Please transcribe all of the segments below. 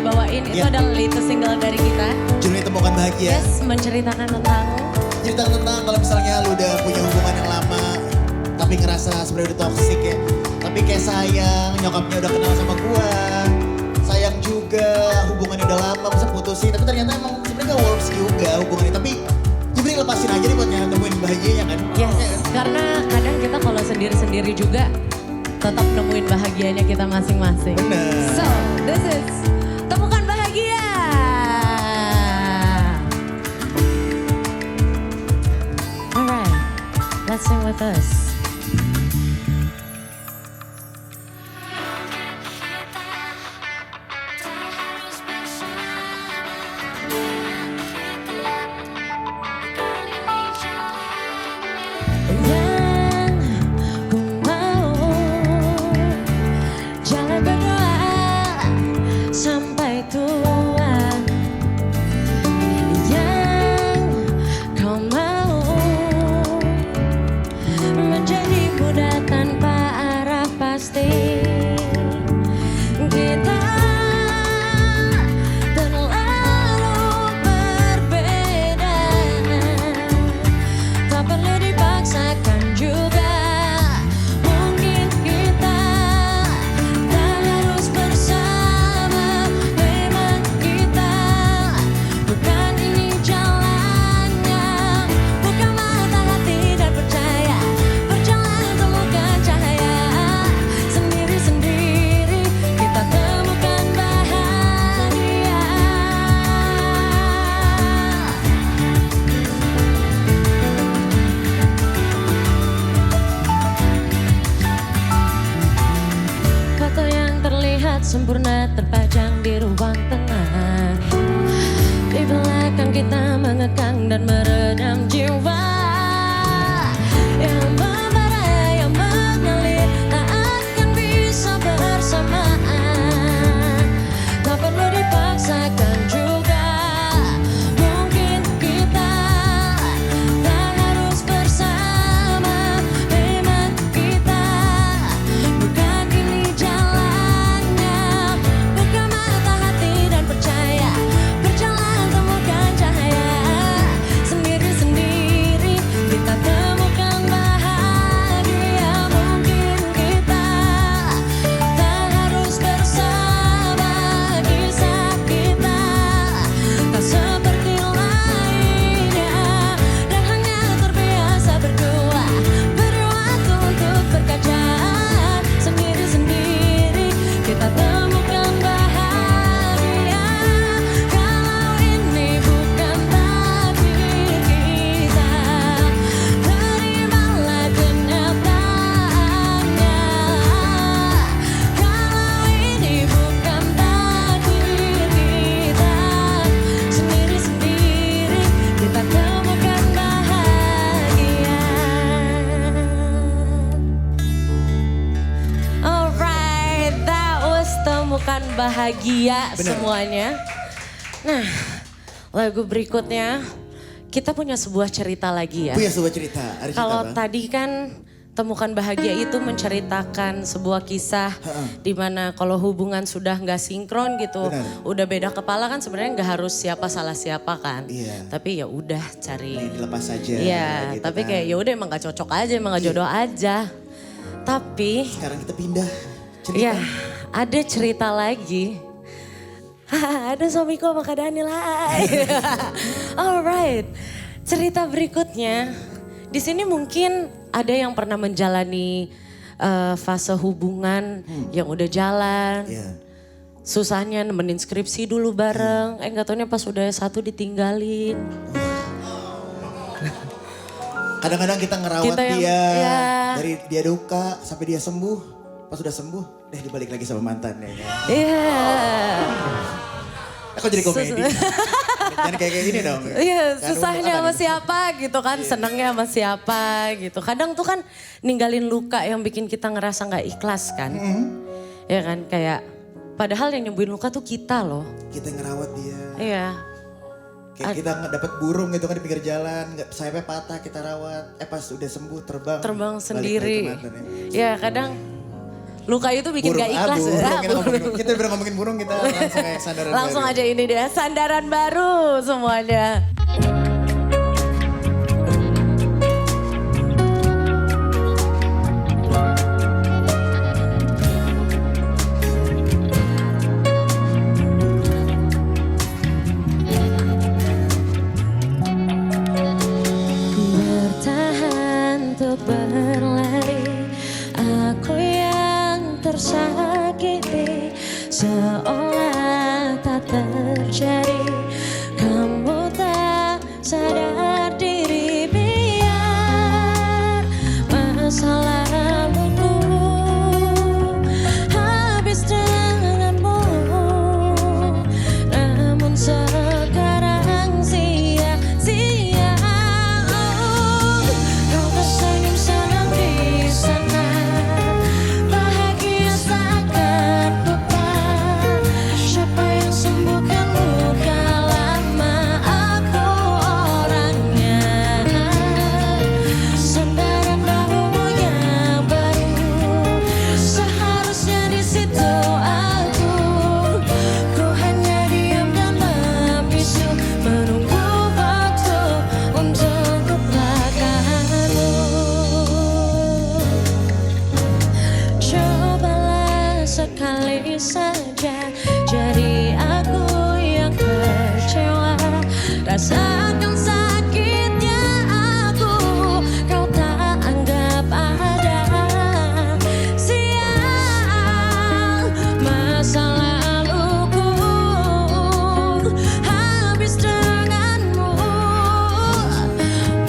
dibawain itu adalah latest single dari kita. Judulnya Temukan Bahagia. Yes, menceritakan tentang Kalau misalnya lu udah punya hubungan yang lama, tapi ngerasa sebenarnya udah toxic ya. Tapi kayak sayang, nyokapnya udah kenal sama gua. Sayang juga, hubungannya udah lama, bisa putusin. Tapi ternyata emang sebenarnya gak works juga hubungannya. Tapi Jibri lepasin aja nih buat nemuin bahagianya kan. yes, karena kadang kita kalau sendiri-sendiri juga tetap nemuin bahagianya kita masing-masing. Bener. So, this is Temukan Bahagia. Alright, let's sing with us. Sempurna terpajang di ruang tengah. Di belakang kita mengekang dan meredam jiwa yang membara, yang mengalir, tak akan bisa bersamaan. Tak perlu dipaksakan juga, mungkin kita tak harus bersama. Memang kita bukan ini jalan. Bukan bahagia. Bener. Semuanya. Nah, lagu berikutnya kita punya sebuah cerita lagi ya. Punya sebuah cerita. Kalau tadi kan Temukan Bahagia itu menceritakan sebuah kisah di mana kalau hubungan sudah nggak sinkron gitu, udah beda kepala kan sebenarnya nggak harus siapa salah siapa kan. Iya. Tapi ya udah cari. Dilepas aja. Iya. Gitu tapi kan. kayak ya udah emang gak cocok aja, emang gak jodoh aja. Tapi. Sekarang kita pindah. Cerita. Iya, ada cerita lagi. Ada suamiku sama Kak Daniel. Alright, cerita berikutnya. Di sini mungkin ada yang pernah menjalani fase hubungan yang udah jalan. Susahnya nemenin skripsi dulu bareng. Gak taunya pas udah satu ditinggalin. Kadang-kadang kita ngerawat dia dari dia duka sampai dia sembuh. Pas sudah sembuh, dibalik lagi sama mantannya. Iya. Aku jadi komedi. Jangan kayak gini dong. Iya, susahnya sama siapa gitu kan, senangnya sama siapa gitu. Kadang tuh kan ninggalin luka yang bikin kita ngerasa gak ikhlas kan. Ya kan, kayak padahal yang nyembuhin luka tuh kita loh. Kita yang ngerawat dia. Iya. Kayak kita dapet burung gitu kan di pinggir jalan, sayapnya patah kita rawat. Pas udah sembuh terbang. Terbang sendiri. Ya kadang Luka itu bikin gak ikhlas. Kita udah ngomongin burung, kita langsung kayak sandaran Langsung baru. aja ini deh, sandaran baru semuanya. Bertahan untuk berlari, aku yang tersakiti, seolah tak terjadi. Kamu tak sadar diri, biar masa laluku habis denganmu. Namun sekarang sia-sia. Kau tersenyum senang di sana, bahagia seakan lupa. Siapa yang sembuhkan luka lama? Aku orangnya. Sandaran bahumu yang baru, seharusnya di situ aku. Ku hanya diam dan membisu, menunggu waktu untuk lupakanmu. Cobalah sekali saja jadi aku yang kecewa. Rasakan sakitnya aku, kau tak anggap ada. Siang masa laluku habis denganmu.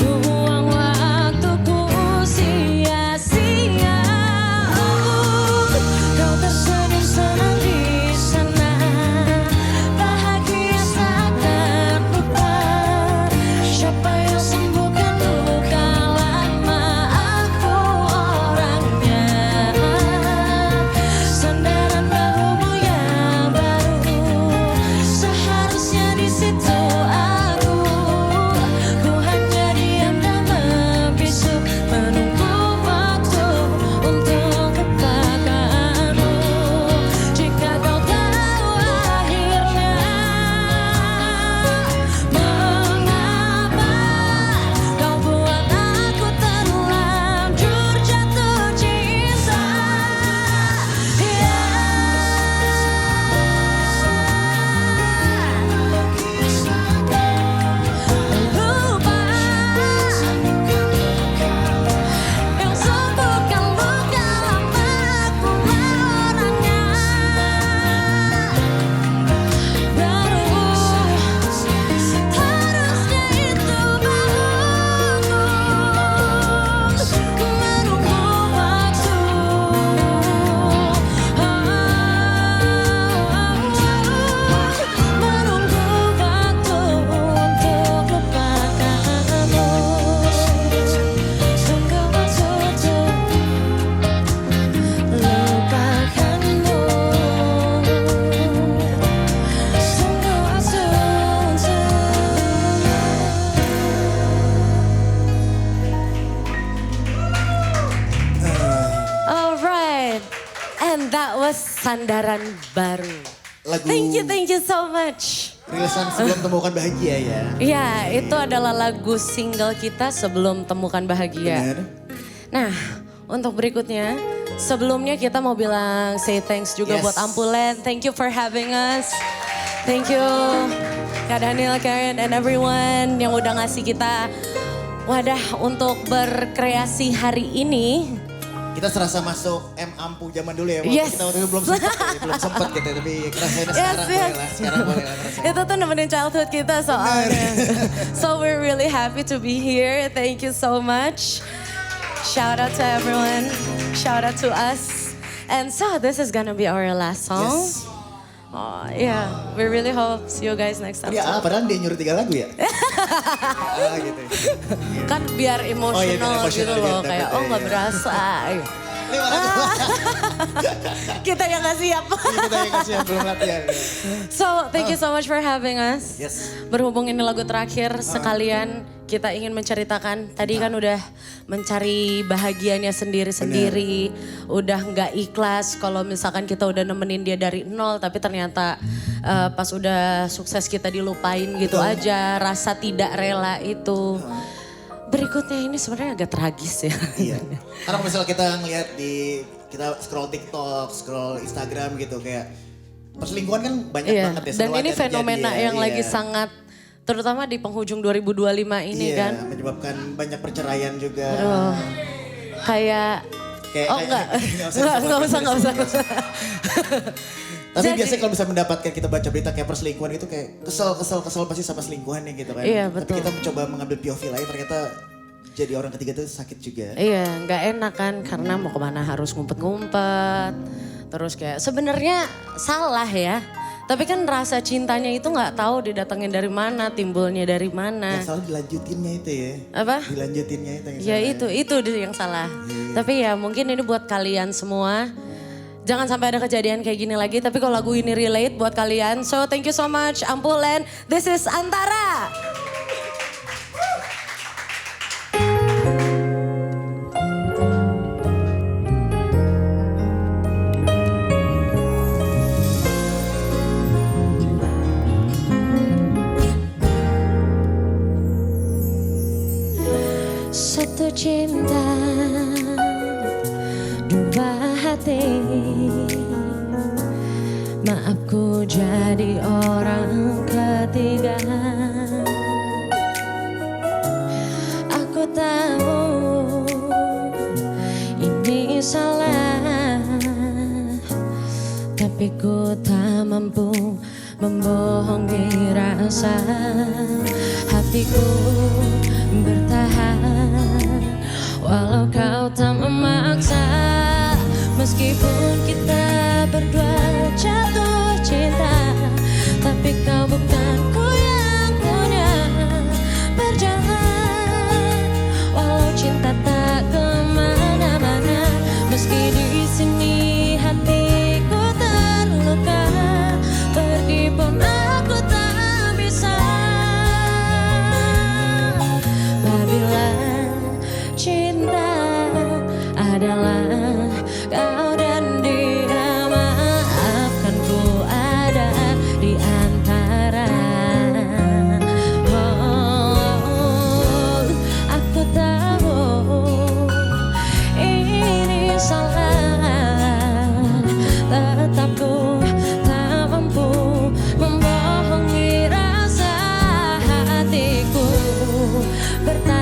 Buang waktuku sia-sia. Kau tersenyum senang di sana, bahagia seakan lupa. Siapa yang sembuhkan luka lama? Aku orangnya. Sandaran bahumu yang baru, seharusnya di situ aku. Ku hanya diam dan membisu, menunggu waktu untuk lupakanmu. Jika kau tahu akhirnya, mengapa kau buat aku terlanjur jatuh cinta? Lupa yang sembuhkan luka lama. Aku orangnya baru, harusnya itu bahuku menunggu waktu. Menunggu waktu untuk lupakanmu. Tunggu waktu untuk lupakanmu. Tunggu waktu untuk. Alright, and that was sandaran baru. Lagu Thank you so much. rilisan sebelum temukan bahagia ya. Ya, itu adalah lagu single kita sebelum temukan bahagia. Benar. Nah, untuk berikutnya, sebelumnya kita mau bilang say thanks juga Yes. buat Ampulen. Thank you for having us. Thank you Kak Daniel, Karen, and everyone yang udah ngasih kita wadah untuk berkreasi hari ini. Kita serasa masuk Ampu zaman dulu ya. Yes. Kita waktu itu belum sempet gitu. Tapi ngerasainnya sekarang boleh lah. Sekarang boleh lah ngerasain. Itu tuh nemenin childhood kita soalnya. So we're really happy to be here. Thank you so much. Shout out to everyone. Shout out to us. And so this is gonna be our last song. Yes. Oh yeah, we really hope see you guys next time. Ya, padahal dia nyuruh 3 lagu ya. Gitu. Kan biar emosional, Oh iya, biar gitu emosional, loh. biar Kayak dapet, oh nggak iya. berasa. 5 lagu. Kita yang nggak siap. Kita yang kasih yang belum latihan. So thank you so much for having us. Yes. Berhubung ini lagu terakhir sekalian kita ingin menceritakan. Tadi kan udah mencari bahagianya sendiri-sendiri. Udah nggak ikhlas kalau misalkan kita udah nemenin dia dari nol. Tapi ternyata pas udah sukses kita dilupain gitu aja. Rasa tidak rela itu. Berikutnya ini sebenarnya agak tragis ya. Iya. Karena misalnya kita ngeliat kita scroll TikTok, scroll Instagram gitu kayak perselingkuhan kan banyak banget ya. Dan ini fenomena yang lagi sangat, terutama di penghujung 2025 ini kan. Iya, menyebabkan banyak perceraian juga. Aduh, kayak enggak usah. Tapi biasanya kalau bisa mendapatkan kita baca berita kayak perselingkuhan itu kayak kesel pasti sama selingkuhannya gitu kan. Iya, Tapi betul. kita mencoba mengambil POV lain ternyata jadi orang ketiga itu sakit juga. Iya, nggak enak kan karena mau kemana harus ngumpet-ngumpet. Terus kayak sebenarnya salah ya. Tapi kan rasa cintanya itu nggak tahu didatengin dari mana, timbulnya dari mana. Yang salah dilanjutinnya itu ya. Apa? Dilanjutinnya itu yang Ya salah. itu yang salah. Tapi ya mungkin ini buat kalian semua. Jangan sampai ada kejadian kayak gini lagi. Tapi kalau lagu ini relate buat kalian. So thank you so much Ampulen. This is Antara. Satu cinta, dua hati. Maafku jadi orang ketiga. Aku tahu ini salah, tapi ku tak mampu membohongi rasa hatiku bertahan. Walau kau tak memaksa, meskipun kita berdua jatuh cinta, tapi kau bukan ku yang punya berjalan. Walau cinta tak kemana-mana, meski di sini hatiku terluka, pergi pun aku tak bisa. Apabila cinta adalah kau dan dia, maafkan ku ada di antara. Aku tahu ini salah, tetap ku tak mampu membohongi rasa hatiku bertahan.